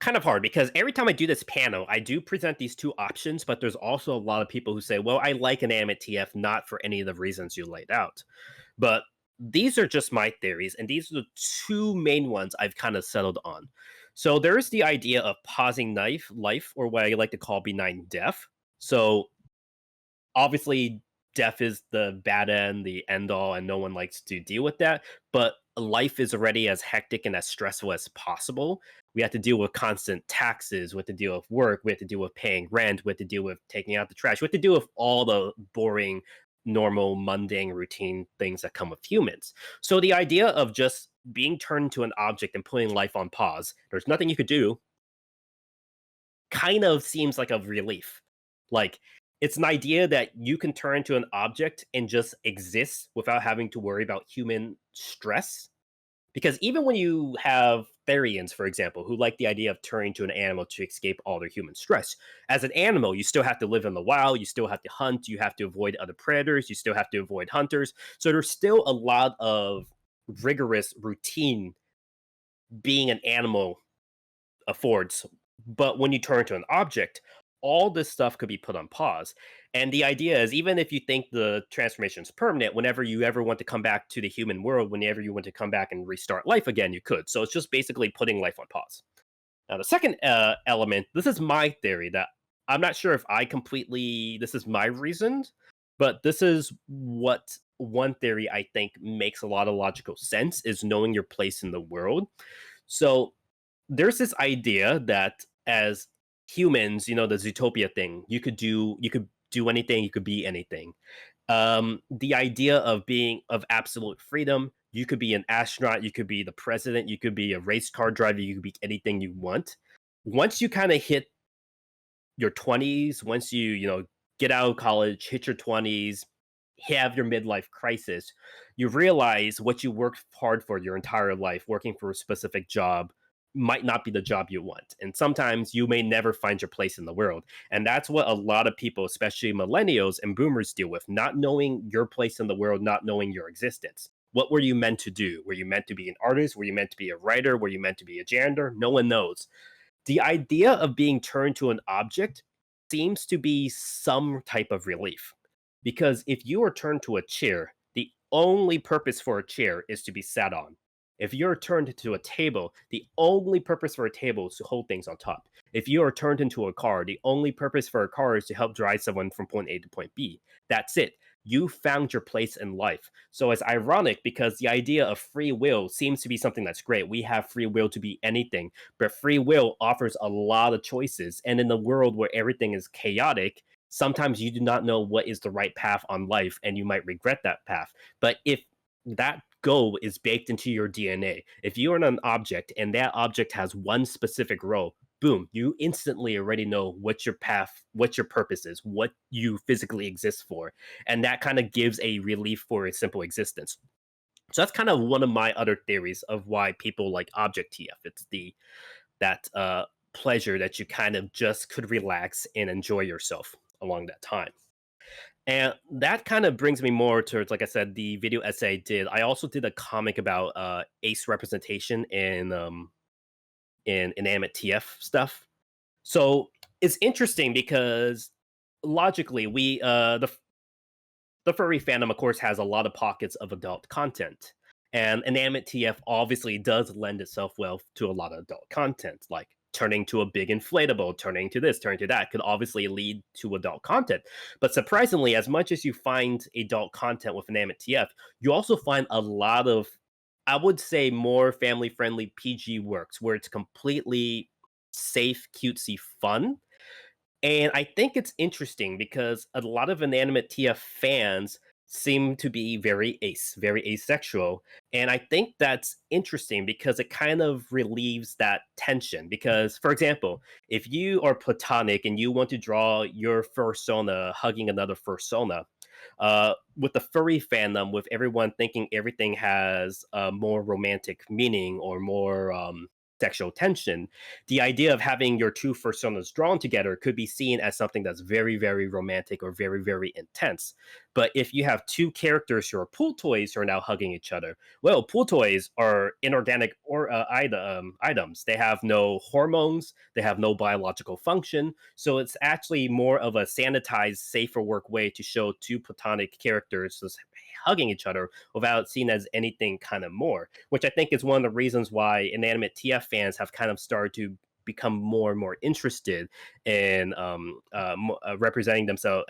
kind of hard because every time I do this panel, I do present these two options, but there's also a lot of people who say, well, I like Inanimate TF not for any of the reasons you laid out. But these are just my theories, and these are the two main ones I've kind of settled on. So there's the idea of pausing life, or what I like to call benign death. So obviously, death is the bad end, the end all, and no one likes to deal with that. But life is already as hectic and as stressful as possible. We have to deal with constant taxes, we have to deal with work, we have to deal with paying rent, we have to deal with taking out the trash, we have to deal with all the boring, normal, mundane, routine things that come with humans. So the idea of just being turned into an object and putting life on pause, there's nothing you could do, kind of seems like a relief. Like, it's an idea that you can turn into an object and just exist without having to worry about human stress. Because even when you have Therians, for example, who like the idea of turning to an animal to escape all their human stress, as an animal, you still have to live in the wild, you still have to hunt, you have to avoid other predators, you still have to avoid hunters. So there's still a lot of rigorous routine being an animal affords. But when you turn to an object, all this stuff could be put on pause. And the idea is, even if you think the transformation is permanent, whenever you ever want to come back to the human world, whenever you want to come back and restart life again, you could. So it's just basically putting life on pause. Now, the second element, this is my theory that I'm not sure if I completely, this is my reason, but this is what one theory I think makes a lot of logical sense is knowing your place in the world. So there's this idea that as humans, the Zootopia thing, you could do anything, you could be anything. The idea of being of absolute freedom, you could be an astronaut, you could be the president, you could be a race car driver, you could be anything you want. Once you kind of hit your 20s, once you get out of college, hit your 20s, have your midlife crisis, you realize what you worked hard for your entire life, working for a specific job, might not be the job you want. And sometimes you may never find your place in the world. And that's what a lot of people, especially millennials and boomers, deal with, not knowing your place in the world, not knowing your existence. What were you meant to do? Were you meant to be an artist? Were you meant to be a writer? Were you meant to be a janitor? No one knows. The idea of being turned to an object seems to be some type of relief. Because if you are turned to a chair, the only purpose for a chair is to be sat on. If you're turned into a table, the only purpose for a table is to hold things on top. If you are turned into a car, the only purpose for a car is to help drive someone from point A to point B. That's it. You found your place in life. So it's ironic because the idea of free will seems to be something that's great. We have free will to be anything, but free will offers a lot of choices. And in a world where everything is chaotic, sometimes you do not know what is the right path on life and you might regret that path. But if that goal is baked into your DNA, if you are an object and that object has one specific role, boom, you instantly already know what your path, what your purpose is, what you physically exist for. And that kind of gives a relief for a simple existence. So that's kind of one of my other theories of why people like Object TF. It's the that pleasure that you kind of just could relax and enjoy yourself along that time. And that kind of brings me more towards, like I said, the video essay I did. I also did a comic about ace representation in Inanimate TF stuff. So it's interesting because logically, the furry fandom, of course, has a lot of pockets of adult content, and Inanimate TF obviously does lend itself well to a lot of adult content, like turning to a big inflatable, turning to this, turning to that, could obviously lead to adult content. But surprisingly, as much as you find adult content with Inanimate TF, you also find a lot of, I would say, more family-friendly PG works where it's completely safe, cutesy fun. And I think it's interesting because a lot of Inanimate TF fans seem to be very very asexual. And I think that's interesting because it kind of relieves that tension. Because, for example, if you are platonic and you want to draw your fursona hugging another fursona, with the furry fandom, with everyone thinking everything has a more romantic meaning or more sexual tension, the idea of having your two personas drawn together could be seen as something that's very, very romantic or very, very intense. But if you have two characters who are pool toys who are now hugging each other, well, pool toys are inorganic or items. They have no hormones, they have no biological function. So it's actually more of a sanitized, safer work way to show two platonic characters just hugging each other without seen as anything kind of more, which I think is one of the reasons why Inanimate TF fans have kind of started to become more and more interested in representing themselves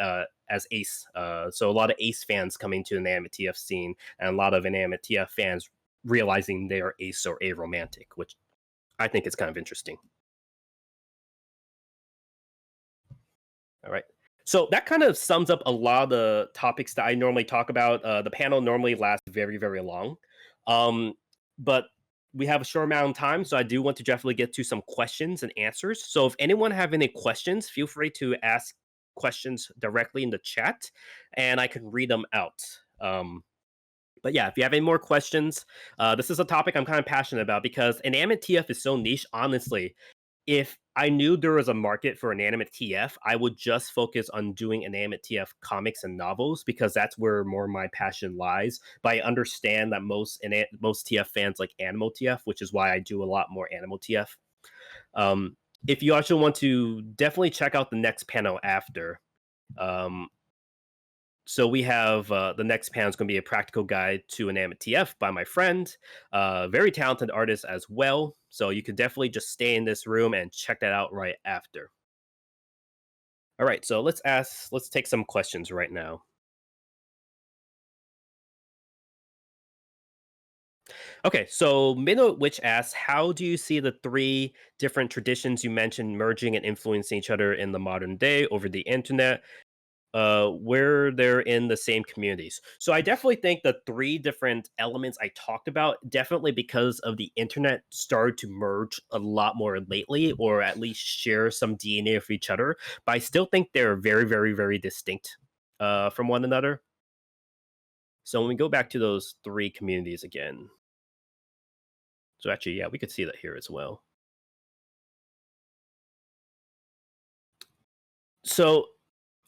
as ace. So a lot of ace fans coming to the Inanimate TF scene, and a lot of Inanimate TF fans realizing they are ace or aromantic, which I think is kind of interesting. All right. So that kind of sums up a lot of the topics that I normally talk about. The panel normally lasts very, very long. But we have a short amount of time, so I do want to definitely get to some questions and answers. So if anyone have any questions, feel free to ask questions directly in the chat, and I can read them out. But yeah, if you have any more questions, this is a topic I'm kind of passionate about because Inanimate TF is so niche, honestly. If I knew there was a market for Inanimate TF, I would just focus on doing Inanimate TF comics and novels because that's where more of my passion lies. But I understand that most TF fans like Animal TF, which is why I do a lot more Animal TF. If you actually want to, definitely check out the next panel after. So we have the next panel is going to be a practical guide to Inanimate TF by my friend, very talented artist as well. So you could definitely just stay in this room and check that out right after. All right, so let's take some questions right now. Okay, so Minnow Witch asks, how do you see the three different traditions you mentioned merging and influencing each other in the modern day over the internet? Where they're in the same communities. So I definitely think the three different elements I talked about, definitely because of the internet, started to merge a lot more lately, or at least share some DNA of each other. But I still think they're very, very, very distinct from one another. So when we go back to those three communities again. So actually, yeah, we could see that here as well. So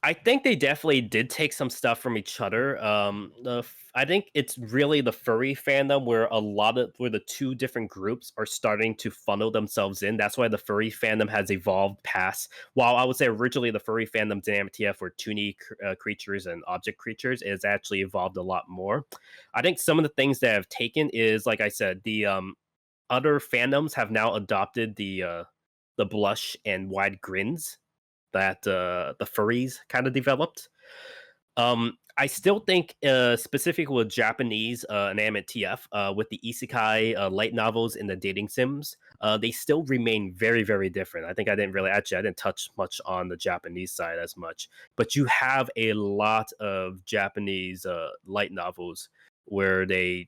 I think they definitely did take some stuff from each other. I think it's really the furry fandom where where the two different groups are starting to funnel themselves in. That's why the furry fandom has evolved past. While I would say originally the furry fandom Dynamic TF were toony creatures and object creatures, it's actually evolved a lot more. I think some of the things that have taken is, like I said, the other fandoms have now adopted the blush and wide grins that the furries kind of developed. I still think, specifically with Japanese Inanimate TF, with the isekai light novels and the dating sims, they still remain very, very different. I think I didn't touch much on the Japanese side as much, but you have a lot of Japanese light novels where they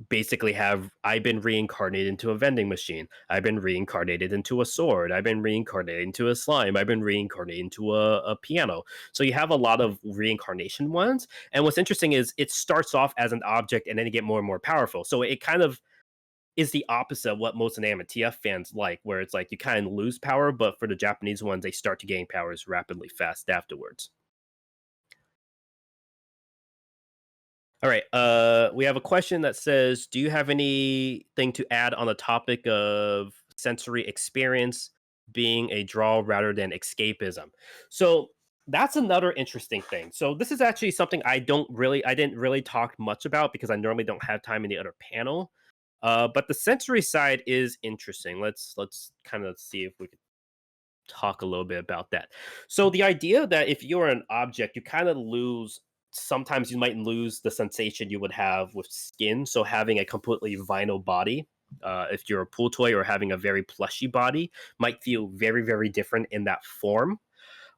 basically have, I've been reincarnated into a vending machine, I've been reincarnated into a sword, I've been reincarnated into a slime, I've been reincarnated into a piano. So you have a lot of reincarnation ones, and what's interesting is it starts off as an object and then you get more and more powerful. So it kind of is the opposite of what most Inanimate TF fans like, where it's like you kind of lose power, but for the Japanese ones they start to gain powers rapidly fast afterwards. All right. We have a question that says, "Do you have anything to add on the topic of sensory experience being a draw rather than escapism?" So that's another interesting thing. So this is actually something I didn't really talk much about because I normally don't have time in the other panel. But the sensory side is interesting. Let's kind of see if we could talk a little bit about that. So the idea that if you're an object, you kind of lose. Sometimes you might lose the sensation you would have with skin. So having a completely vinyl body, if you're a pool toy, or having a very plushy body, might feel very very different in that form.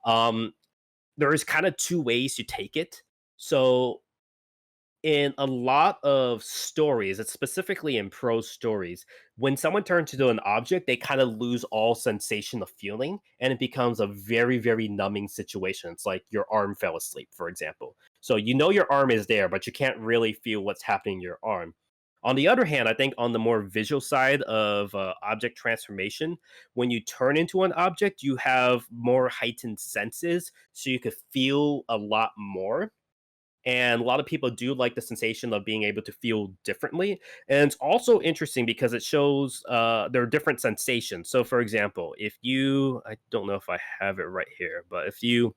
Um, there is kind of two ways to take it. So in a lot of stories, it's specifically in prose stories, when someone turns into an object, they kind of lose all sensation of feeling, and it becomes a very, very numbing situation. It's like your arm fell asleep, for example. So you know your arm is there, but you can't really feel what's happening in your arm. On the other hand, I think on the more visual side of object transformation, when you turn into an object, you have more heightened senses, so you could feel a lot more, and a lot of people do like the sensation of being able to feel differently. And it's also interesting because it shows there are different sensations. So for example, if you, I don't know if I have it right here, but if you,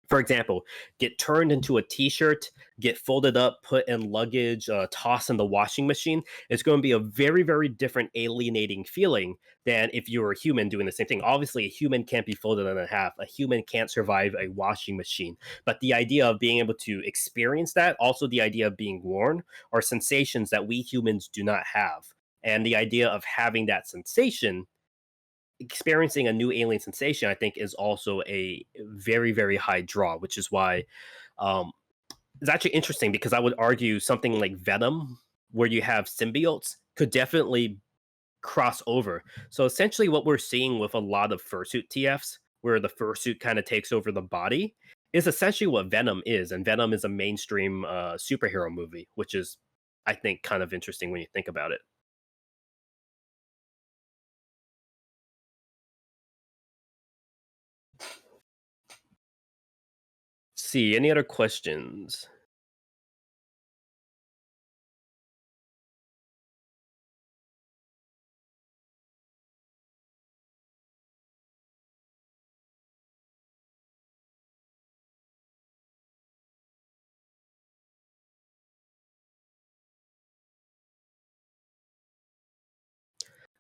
for example, get turned into a t-shirt, get folded up, put in luggage, tossed in the washing machine, it's going to be a very very different alienating feeling than if you were a human doing the same thing. Obviously a human can't be folded in half, a human can't survive a washing machine, but the idea of being able to experience that, also the idea of being worn, are sensations that we humans do not have. And the idea of having that sensation, experiencing a new alien sensation, I think is also a very, very high draw, which is why um, it's actually interesting because I would argue something like Venom, where you have symbiotes, could definitely cross over. So essentially, what we're seeing with a lot of fursuit TFs, where the fursuit kind of takes over the body, is essentially what Venom is. And Venom is a mainstream superhero movie, which is, I think, kind of interesting when you think about it. See, any other questions?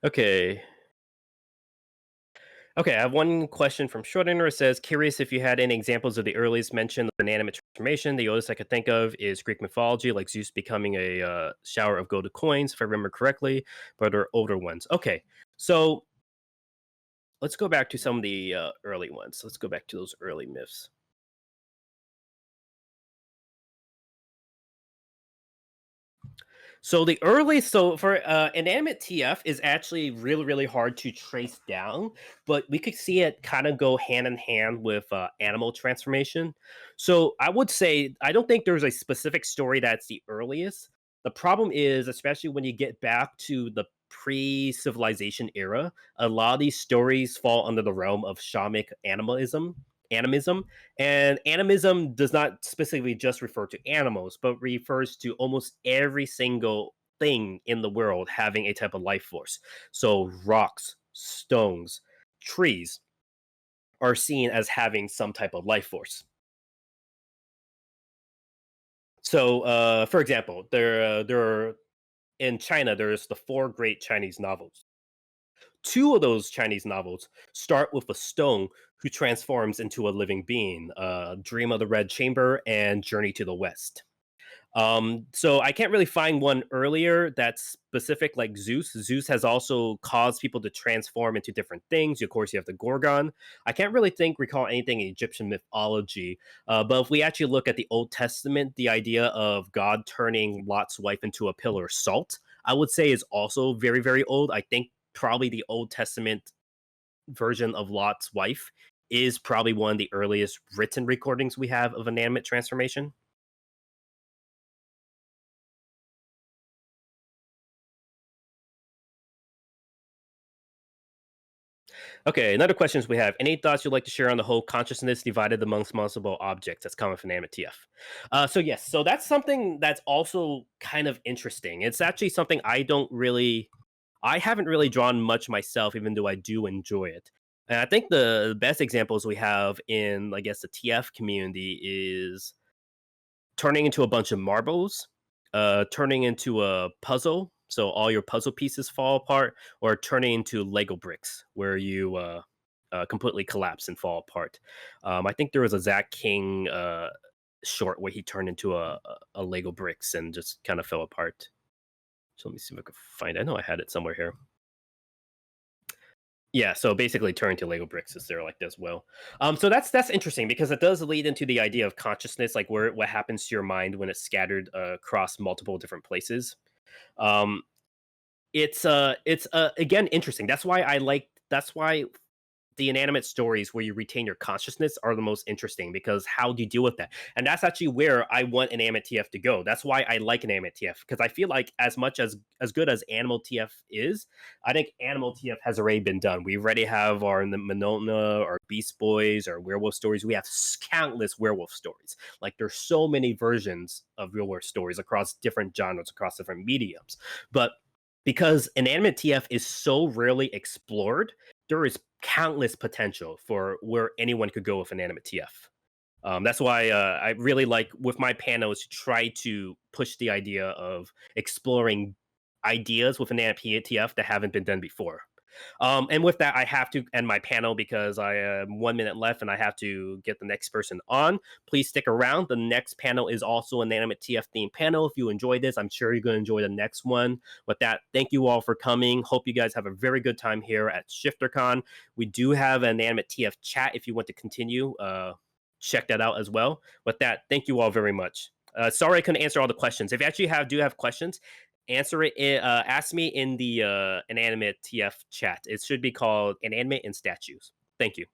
Okay, Okay, I have one question from Shortener. It says, curious if you had any examples of the earliest mention of inanimate transformation. The oldest I could think of is Greek mythology, like Zeus becoming a shower of golden coins, if I remember correctly, but there are older ones. Okay, so let's go back to some of the early ones. Let's go back to those early myths. So the earliest, so for inanimate TF is actually really really hard to trace down, but we could see it kind of go hand in hand with animal transformation. So I would say I don't think there's a specific story that's the earliest. The problem is, especially when you get back to the pre-civilization era, a lot of these stories fall under the realm of shamanic animism, and animism does not specifically just refer to animals, but refers to almost every single thing in the world having a type of life force. So rocks, stones, trees are seen as having some type of life force. So, for example, there are in China. There's the four great Chinese novels. Two of those Chinese novels start with a stone who transforms into a living being. Dream of the Red Chamber and Journey to the West. So I can't really find one earlier that's specific like Zeus. Zeus has also caused people to transform into different things. Of course, you have the Gorgon. I can't really recall anything in Egyptian mythology. But if we actually look at the Old Testament, the idea of God turning Lot's wife into a pillar of salt, I would say is also very, very old. I think probably the Old Testament version of Lot's wife is probably one of the earliest written recordings we have of inanimate transformation. Okay, another questions we have. Any thoughts you'd like to share on the whole consciousness divided amongst multiple objects that's common from Inanimate TF? So yes, so that's something that's also kind of interesting. It's actually something I haven't really drawn much myself, even though I do enjoy it. And I think the best examples we have in, I guess, the TF community is turning into a bunch of marbles, turning into a puzzle, So all your puzzle pieces fall apart, or turning into Lego bricks, where you completely collapse and fall apart. I think there was a Zach King short where he turned into a Lego bricks and just kind of fell apart. So let me see if I can find it. I know I had it somewhere here. Yeah, so basically turning to Lego bricks is there like as well. So that's interesting because it does lead into the idea of consciousness, like where what happens to your mind when it's scattered across multiple different places. Um, it's again interesting. That's why I like. That's why the inanimate stories where you retain your consciousness are the most interesting, because how do you deal with that? And that's actually where I want Inanimate TF to go. That's why I like Inanimate TF, because I feel like as much as good as Animal TF is, I think Animal TF has already been done. We already have our Monona, our Beast Boys, our werewolf stories. We have countless werewolf stories. Like there's so many versions of werewolf stories across different genres, across different mediums. But because Inanimate TF is so rarely explored, there is countless potential for where anyone could go with Inanimate TF. That's why I really like with my panels to try to push the idea of exploring ideas with Inanimate TF that haven't been done before. And with that, I have to end my panel because I have 1 minute left and I have to get the next person on. Please stick around. The next panel is also an Inanimate TF themed panel. If you enjoy this, I'm sure you're going to enjoy the next one. With that, thank you all for coming. Hope you guys have a very good time here at ShifterCon. We do have an Inanimate TF chat if you want to continue. Check that out as well. With that, thank you all very much. Sorry I couldn't answer all the questions. If you actually do have questions, answer it. Ask me in the Inanimate TF chat. It should be called Inanimate and Statues. Thank you.